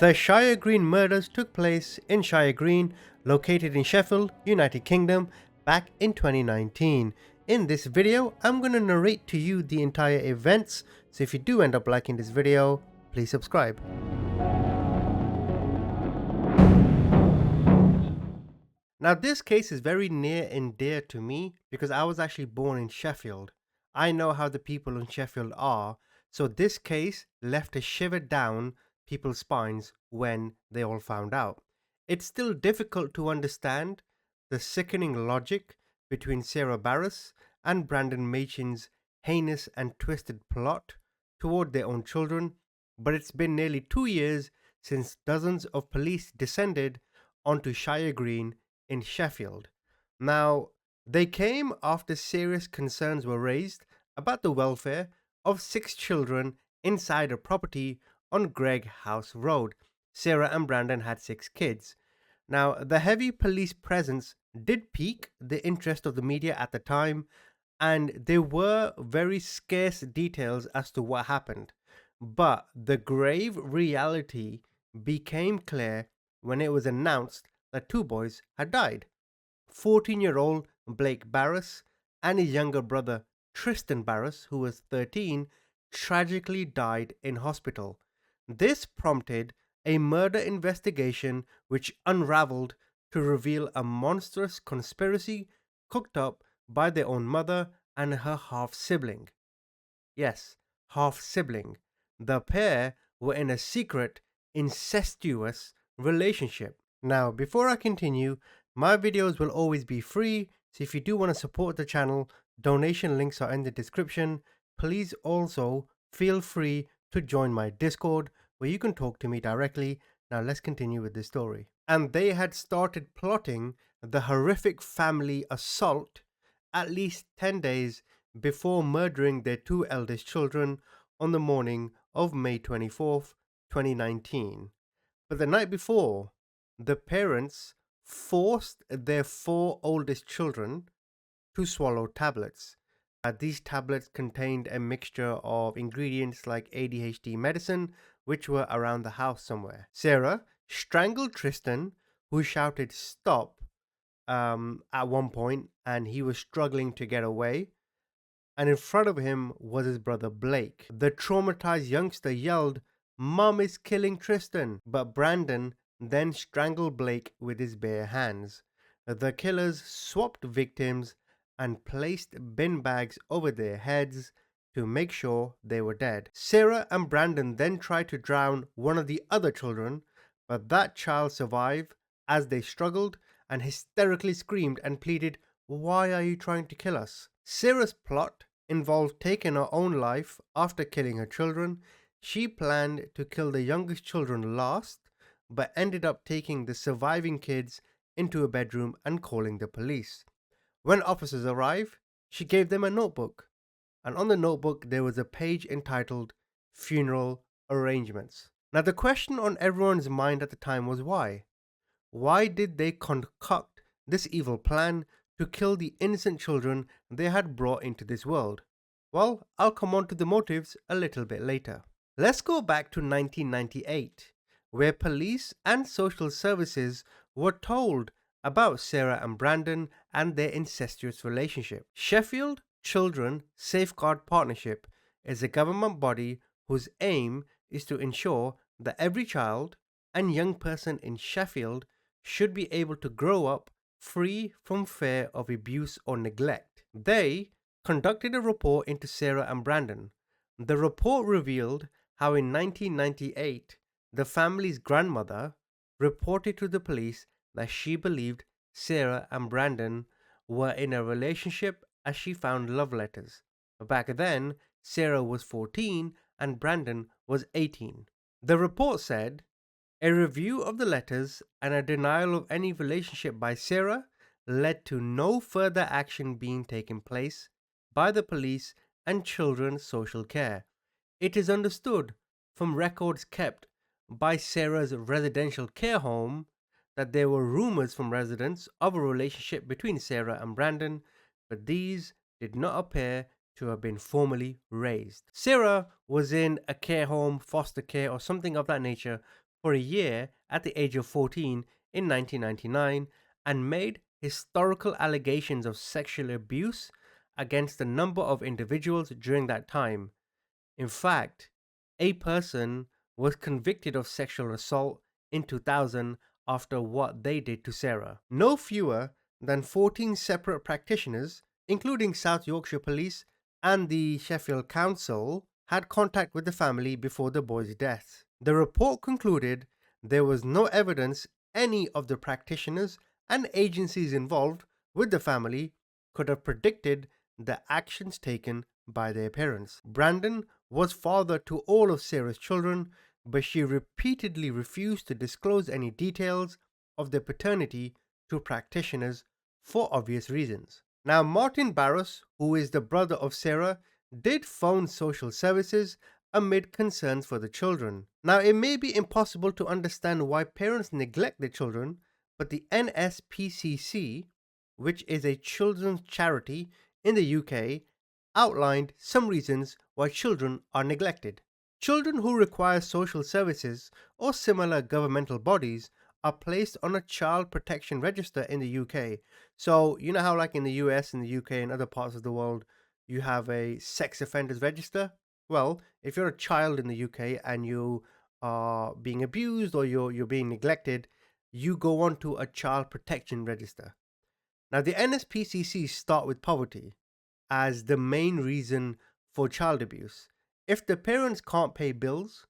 The Shiregreen murders took place in Shiregreen, located in Sheffield, United Kingdom, back in 2019. In this video, I'm going to narrate to you the entire events, so if you do end up liking this video, please subscribe. Now this case is very near and dear to me because I was actually born in Sheffield. I know how the people in Sheffield are, so this case left a shiver down people's spines when they all found out. It's still difficult to understand the sickening logic between Sarah Barris and Brandon Machin's heinous and twisted plot toward their own children, but it's been nearly 2 years since dozens of police descended onto Shiregreen in Sheffield. Now, they came after serious concerns were raised about the welfare of 6 children inside a property on Greg House Road. Sarah and Brandon had 6 kids. Now, the heavy police presence did pique the interest of the media at the time, and there were very scarce details as to what happened. But the grave reality became clear when it was announced that 2 boys had died. 14-year-old Blake Barris and his younger brother Tristan Barris, who was 13, tragically died in hospital. This prompted a murder investigation which unraveled to reveal a monstrous conspiracy cooked up by their own mother and her half-sibling. Yes, half-sibling. The pair were in a secret, incestuous relationship. Now, before I continue, my videos will always be free, so if you do want to support the channel, donation links are in the description. Please also feel free to join my Discord where you can talk to me directly. Now let's continue with the story. And they had started plotting the horrific family assault at least 10 days before murdering their 2 eldest children on the morning of May 24th, 2019. But the night before, the parents forced their 4 oldest children to swallow tablets. These tablets contained a mixture of ingredients like ADHD medicine, which were around the house somewhere. Sarah strangled Tristan, who shouted stop at one point, and he was struggling to get away. And in front of him was his brother Blake. The traumatized youngster yelled, "Mom is killing Tristan!" But Brandon then strangled Blake with his bare hands. The killers swapped victims and placed bin bags over their heads to make sure they were dead. Sarah and Brandon then tried to drown one of the other children, but that child survived as they struggled and hysterically screamed and pleaded, "Why are you trying to kill us?" Sarah's plot involved taking her own life after killing her children. She planned to kill the youngest children last, but ended up taking the surviving kids into a bedroom and calling the police. When officers arrived, she gave them a notebook, and on the notebook there was a page entitled Funeral Arrangements. Now the question on everyone's mind at the time was why? Why did they concoct this evil plan to kill the innocent children they had brought into this world? Well, I'll come on to the motives a little bit later. Let's go back to 1998, where police and social services were told about Sarah and Brandon and their incestuous relationship. Sheffield Children Safeguard Partnership is a government body whose aim is to ensure that every child and young person in Sheffield should be able to grow up free from fear of abuse or neglect. They conducted a report into Sarah and Brandon. The report revealed how in 1998, the family's grandmother reported to the police that she believed Sarah and Brandon were in a relationship as she found love letters. Back then, Sarah was 14 and Brandon was 18. The report said, a review of the letters and a denial of any relationship by Sarah led to no further action being taken place by the police and children's social care. It is understood from records kept by Sarah's residential care home that there were rumors from residents of a relationship between Sarah and Brandon, but these did not appear to have been formally raised. Sarah was in a care home, foster care, or something of that nature for a year at the age of 14 in 1999 and made historical allegations of sexual abuse against a number of individuals during that time. In fact, a person was convicted of sexual assault in 2000 after what they did to Sarah. No fewer than 14 separate practitioners, including South Yorkshire Police and the Sheffield Council, had contact with the family before the boy's death. The report concluded there was no evidence any of the practitioners and agencies involved with the family could have predicted the actions taken by their parents. Brandon was father to all of Sarah's children, but she repeatedly refused to disclose any details of their paternity to practitioners for obvious reasons. Now, Martin Barros, who is the brother of Sarah, did phone social services amid concerns for the children. Now, it may be impossible to understand why parents neglect their children, but the NSPCC, which is a children's charity in the UK, outlined some reasons why children are neglected. Children who require social services or similar governmental bodies are placed on a child protection register in the UK. So, you know how, like in the US and the UK and other parts of the world, you have a sex offenders register? Well, if you're a child in the UK and you are being abused or you're being neglected, you go on to a child protection register. Now, the NSPCC start with poverty as the main reason for child abuse. If the parents can't pay bills,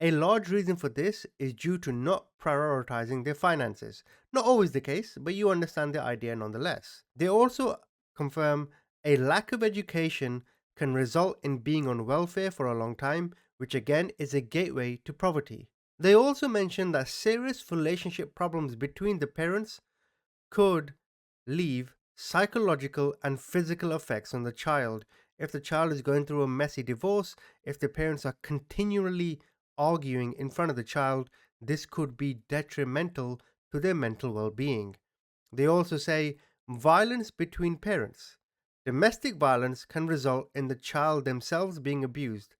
a large reason for this is due to not prioritizing their finances. Not always the case, but you understand the idea nonetheless. They also confirm a lack of education can result in being on welfare for a long time, which again is a gateway to poverty. They also mention that serious relationship problems between the parents could leave psychological and physical effects on the child. If the child is going through a messy divorce, if the parents are continually arguing in front of the child, this could be detrimental to their mental well being. They also say violence between parents. Domestic violence can result in the child themselves being abused.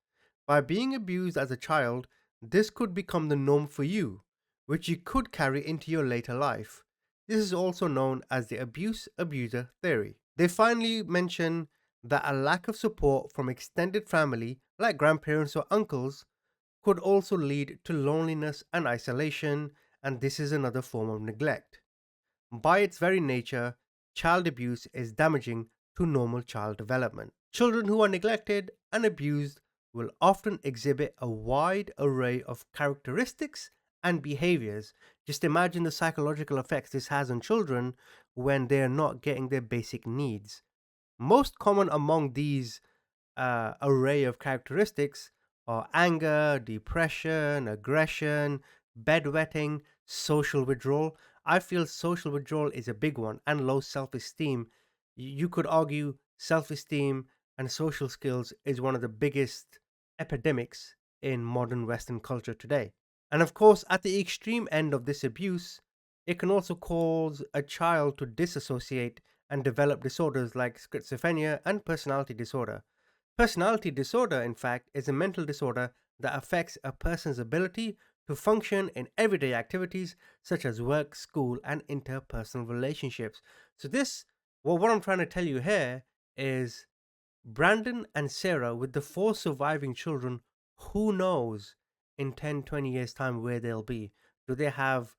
By being abused as a child, this could become the norm for you, which you could carry into your later life. This is also known as the abuse abuser theory. They finally mention that a lack of support from extended family, like grandparents or uncles, could also lead to loneliness and isolation, and this is another form of neglect. By its very nature, child abuse is damaging to normal child development. Children who are neglected and abused will often exhibit a wide array of characteristics and behaviors. Just imagine the psychological effects this has on children when they're not getting their basic needs. Most common among these array of characteristics are anger, depression, aggression, bedwetting, social withdrawal. I feel social withdrawal is a big one, and low self esteem. You could argue self esteem and social skills is one of the biggest epidemics in modern Western culture today. And of course, at the extreme end of this abuse, it can also cause a child to disassociate and develop disorders like schizophrenia and personality disorder. Personality disorder, in fact, is a mental disorder that affects a person's ability to function in everyday activities such as work, school, and interpersonal relationships. So, what I'm trying to tell you here is Brandon and Sarah, with the four surviving children, who knows in 10, 20 years' time where they'll be? Do they have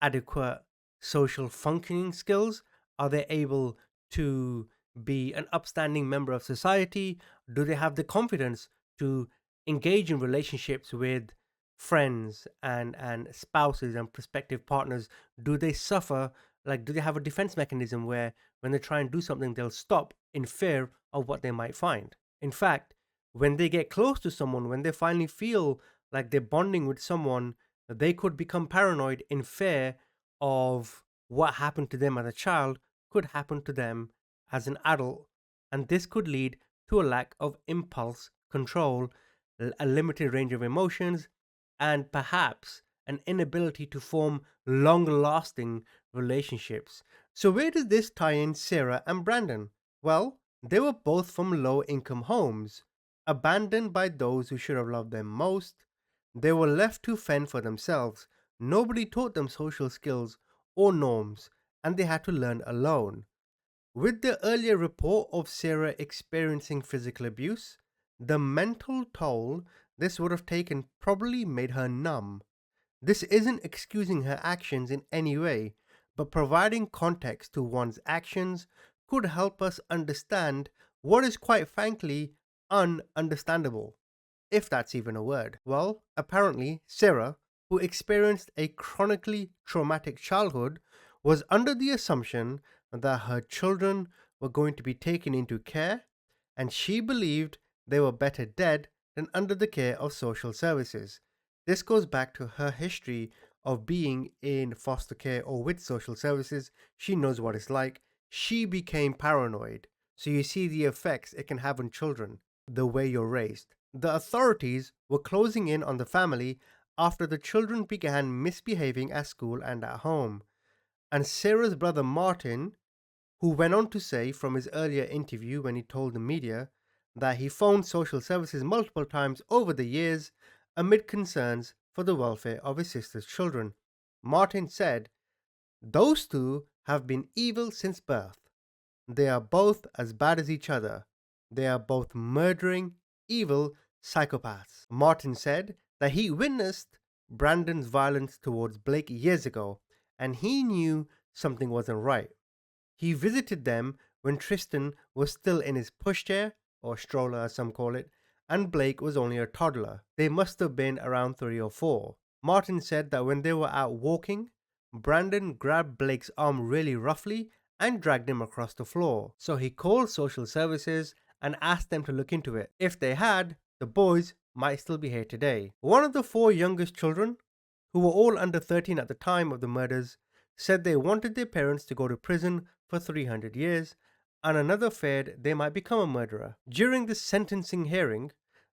adequate social functioning skills? Are they able to be an upstanding member of society? Do they have the confidence to engage in relationships with friends and spouses and prospective partners? Do they suffer? Like, do they have a defense mechanism where when they try and do something, they'll stop in fear of what they might find? In fact, when they get close to someone, when they finally feel like they're bonding with someone, they could become paranoid in fear of what happened to them as a child could happen to them as an adult, and this could lead to a lack of impulse control, a limited range of emotions, and perhaps an inability to form long lasting relationships. So, where does this tie in Sarah and Brandon? Well, they were both from low income homes, abandoned by those who should have loved them most. They were left to fend for themselves. Nobody taught them social skills or norms, and they had to learn alone. With the earlier report of Sarah experiencing physical abuse, the mental toll this would have taken probably made her numb. This isn't excusing her actions in any way, but providing context to one's actions could help us understand what is quite frankly ununderstandable, if that's even a word. Well, apparently, Sarah, who experienced a chronically traumatic childhood, was under the assumption that her children were going to be taken into care, and she believed they were better dead than under the care of social services. This goes back to her history of being in foster care or with social services. She knows what it's like. She became paranoid. So you see the effects it can have on children, the way you're raised. The authorities were closing in on the family after the children began misbehaving at school and at home. And Sarah's brother Martin, who went on to say from his earlier interview when he told the media that he phoned social services multiple times over the years amid concerns for the welfare of his sister's children. Martin said, "Those two have been evil since birth. They are both as bad as each other. They are both murdering, evil psychopaths." Martin said that he witnessed Brandon's violence towards Blake years ago and he knew something wasn't right. He visited them when Tristan was still in his pushchair, or stroller as some call it, and Blake was only a toddler. They must have been around 3 or 4. Martin said that when they were out walking, Brandon grabbed Blake's arm really roughly and dragged him across the floor. So he called social services and asked them to look into it. If they had, the boys might still be here today. One of the 4 youngest children, who were all under 13 at the time of the murders, said they wanted their parents to go to prison for 300 years, and another feared they might become a murderer. During the sentencing hearing,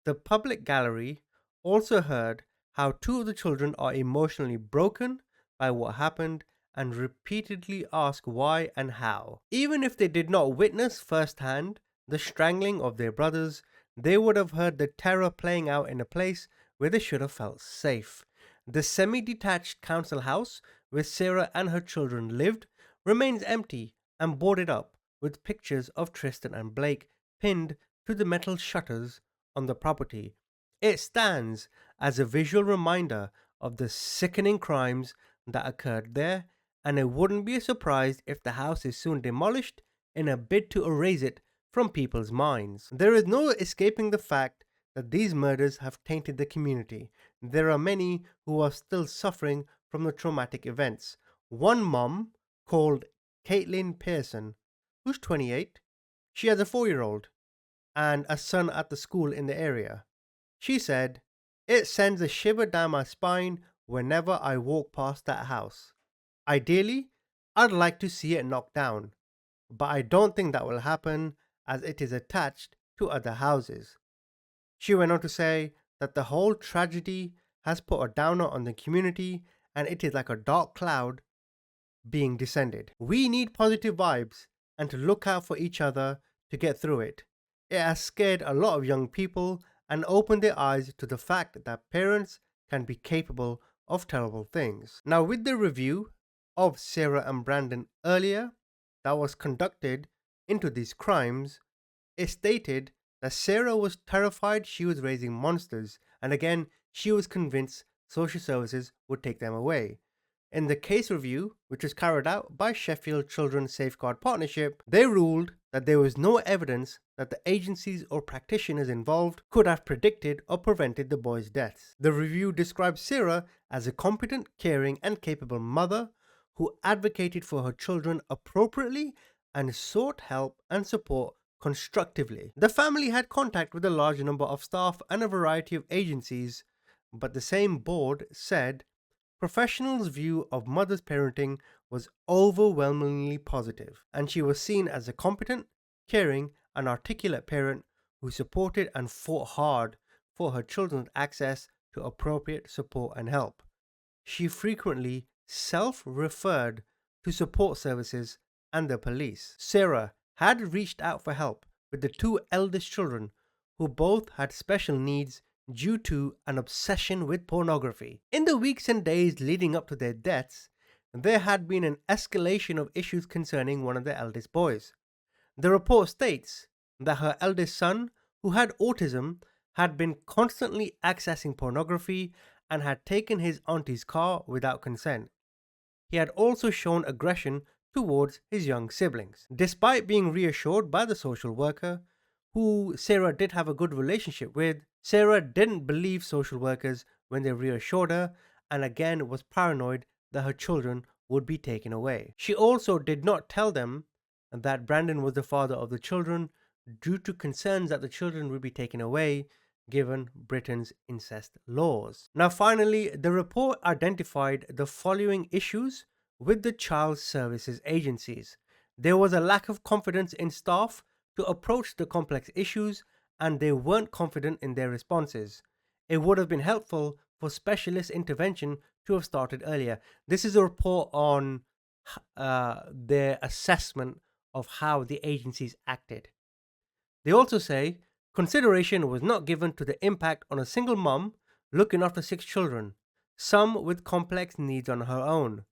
the public gallery also heard how 2 of the children are emotionally broken by what happened and repeatedly ask why and how. Even if they did not witness firsthand the strangling of their brothers, they would have heard the terror playing out in a place where they should have felt safe. The semi detached council house where Sarah and her children lived remains empty and boarded up with pictures of Tristan and Blake pinned to the metal shutters on the property. It stands as a visual reminder of the sickening crimes that occurred there, and it wouldn't be a surprise if the house is soon demolished in a bid to erase it from people's minds. There is no escaping the fact that these murders have tainted the community. There are many who are still suffering from the traumatic events. One mom, called Caitlin Pearson, who's 28, she has a 4-year-old and a son at the school in the area. She said, "It sends a shiver down my spine whenever I walk past that house. Ideally, I'd like to see it knocked down, but I don't think that will happen as it is attached to other houses." She went on to say that the whole tragedy has put a downer on the community and it is like a dark cloud being descended. We need positive vibes and to look out for each other to get through it. It has scared a lot of young people and opened their eyes to the fact that parents can be capable of terrible things. Now, with the review of Sarah and Brandon earlier that was conducted into these crimes, it stated that Sarah was terrified she was raising monsters, and again, she was convinced social services would take them away. In the case review, which was carried out by Sheffield Children's Safeguard Partnership, they ruled that there was no evidence that the agencies or practitioners involved could have predicted or prevented the boys' deaths. The review described Sarah as a competent, caring, and capable mother who advocated for her children appropriately and sought help and support constructively. The family had contact with a large number of staff and a variety of agencies, but the same board said professionals' view of mother's parenting was overwhelmingly positive, and she was seen as a competent, caring, and articulate parent who supported and fought hard for her children's access to appropriate support and help. She frequently self-referred to support services and the police. Sarah had reached out for help with the 2 eldest children who both had special needs due to an obsession with pornography. In the weeks and days leading up to their deaths, there had been an escalation of issues concerning one of the eldest boys. The report states that her eldest son, who had autism, had been constantly accessing pornography and had taken his auntie's car without consent. He had also shown aggression towards his young siblings. Despite being reassured by the social worker, who Sarah did have a good relationship with, Sarah didn't believe social workers when they reassured her and again was paranoid that her children would be taken away. She also did not tell them that Brandon was the father of the children due to concerns that the children would be taken away given Britain's incest laws. Now, finally, the report identified the following issues with the child services agencies. There was a lack of confidence in staff to approach the complex issues, and they weren't confident in their responses. It would have been helpful for specialist intervention to have started earlier. This is a report on their assessment of how the agencies acted. They also say consideration was not given to the impact on a single mom looking after 6 children, some with complex needs on her own.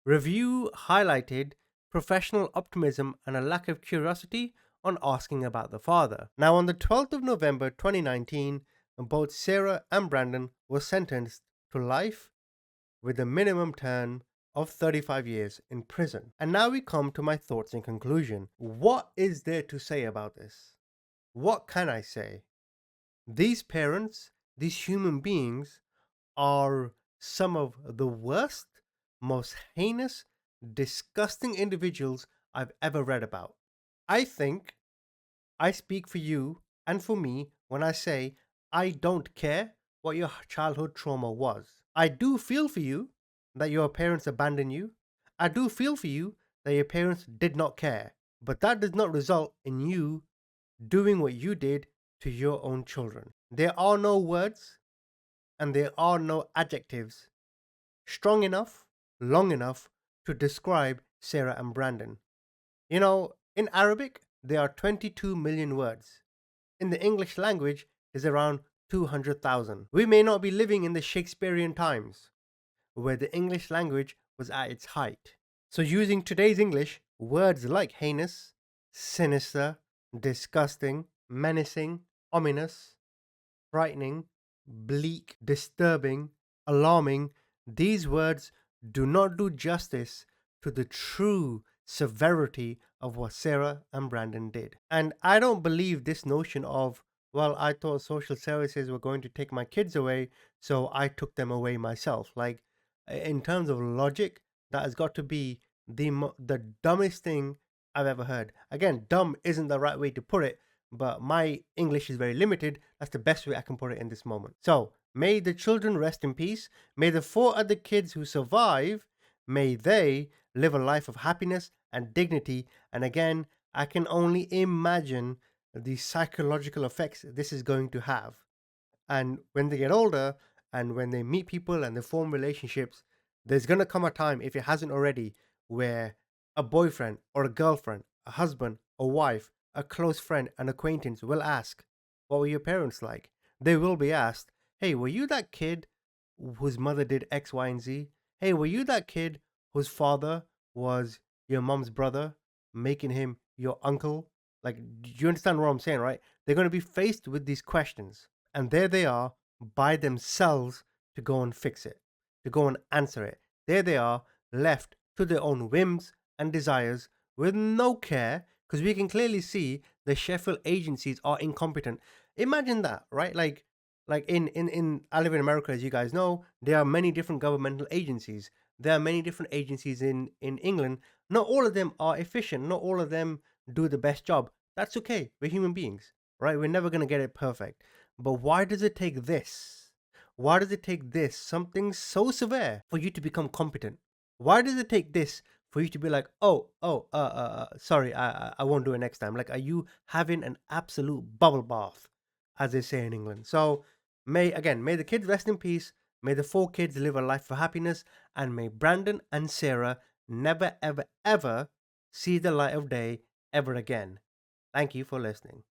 Review highlighted professional optimism and a lack of curiosity on asking about the father. Now, on the 12th of November 2019, both Sarah and Brandon were sentenced to life with a minimum term of 35 years in prison. And now we come to my thoughts in conclusion. What is there to say about this? What can I say? These parents, these human beings, are some of the worst, most heinous, disgusting individuals I've ever read about. I think I speak for you and for me when I say I don't care what your childhood trauma was. I do feel for you that your parents abandoned you. I do feel for you that your parents did not care. But that does not result in you doing what you did to your own children. There are no words and there are no adjectives strong enough, long enough to describe Sarah and Brandon. You know, in Arabic, there are 22 million words. In the English language, is around 200,000. We may not be living in the Shakespearean times, where the English language was at its height. So, using today's English, words like heinous, sinister, disgusting, menacing, ominous, frightening, bleak, disturbing, alarming, these words do not do justice to the true severity of what Sarah and Brandon did. And I don't believe this notion of, well, I thought social services were going to take my kids away, so I took them away myself. Like, in terms of logic, that has got to be the dumbest thing I've ever heard. Again, dumb isn't the right way to put it, but my English is very limited. That's the best way I can put it in this moment. So, may the children rest in peace. May the 4 other kids who survive, may they live a life of happiness and dignity. And again, I can only imagine the psychological effects this is going to have. And when they get older and when they meet people and they form relationships, there's going to come a time, if it hasn't already, where a boyfriend or a girlfriend, a husband, a wife, a close friend, an acquaintance will ask, what were your parents like? They will be asked, hey, were you that kid whose mother did X, Y, and Z? Hey, were you that kid whose father was your mom's brother, making him your uncle? Like, do you understand what I'm saying, right? They're going to be faced with these questions. And there they are by themselves to go and fix it, to go and answer it. There they are left to their own whims and desires with no care, because we can clearly see the Sheffield agencies are incompetent. Imagine that, right? Like in I live in America, as you guys know, there are many different governmental agencies. There are many different agencies in England. Not all of them are efficient. Not all of them do the best job. That's okay. We're human beings, right? We're never gonna get it perfect. But why does it take this? Why does it take this, something so severe, for you to become competent? Why does it take this for you to be like, sorry, I won't do it next time? Like, are you having an absolute bubble bath, as they say in England? So, may the kids rest in peace. May the 4 kids live a life of happiness, and may Brandon and Sarah never, ever, ever see the light of day ever again. Thank you for listening.